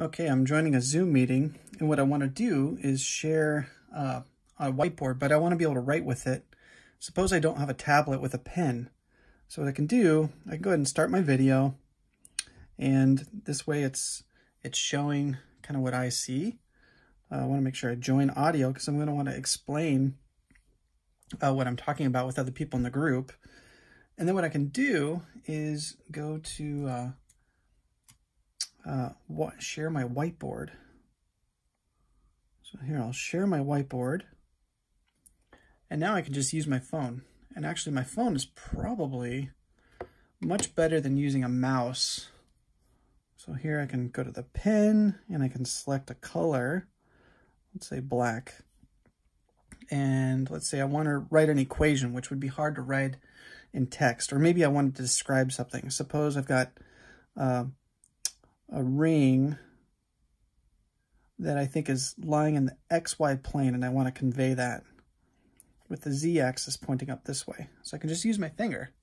Okay, I'm joining a Zoom meeting, and what I want to do is share a whiteboard, but I want to be able to write with it. Suppose I don't have a tablet with a pen. So what I can do, I can go ahead and start my video, and this way it's showing kind of what I see. I want to make sure I join audio because I'm going to want to explain what I'm talking about with other people in the group. And then what I can do is go to share my whiteboard. So here I'll share my whiteboard, and now I can just use my phone. And actually my phone is probably much better than using a mouse. So here I can go to the pen and I can select a color, let's say black. And let's say I want to write an equation, which would be hard to write in text, or maybe I wanted to describe something. Suppose I've got a ring that I think is lying in the XY plane, and I want to convey that with the Z axis pointing up this way. So I can just use my finger,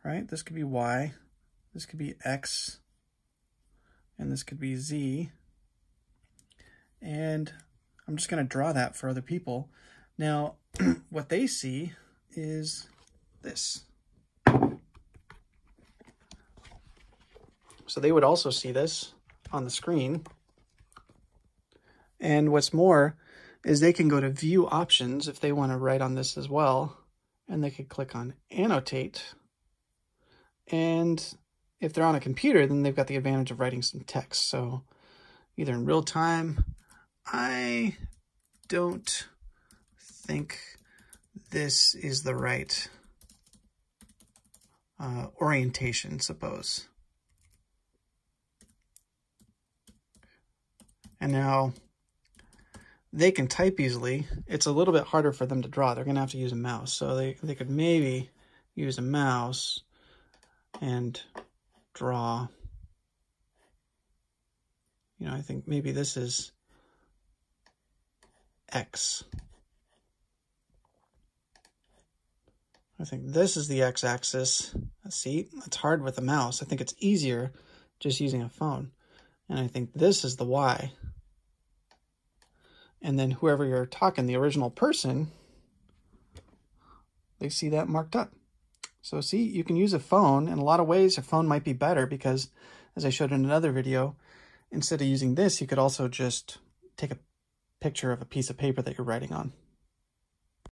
right? This could be Y, this could be X, and this could be Z. And I'm just going to draw that for other people. Now, what they see is this. So they would also see this on the screen. And what's more is they can go to view options if they want to write on this as well. And they could click on annotate. And if they're on a computer, then they've got the advantage of writing some text. So either in real time, I don't think this is the right orientation, suppose. And now they can type easily. It's a little bit harder for them to draw. They're going to have to use a mouse. So they could maybe use a mouse and draw. You know, I think maybe this is X. I think this is the X-axis. See, it's hard with a mouse. I think it's easier just using a phone. And I think this is the Y. And then whoever you're talking, the original person, they see that marked up. So see, you can use a phone. In a lot of ways, a phone might be better because, as I showed in another video, instead of using this, you could also just take a picture of a piece of paper that you're writing on.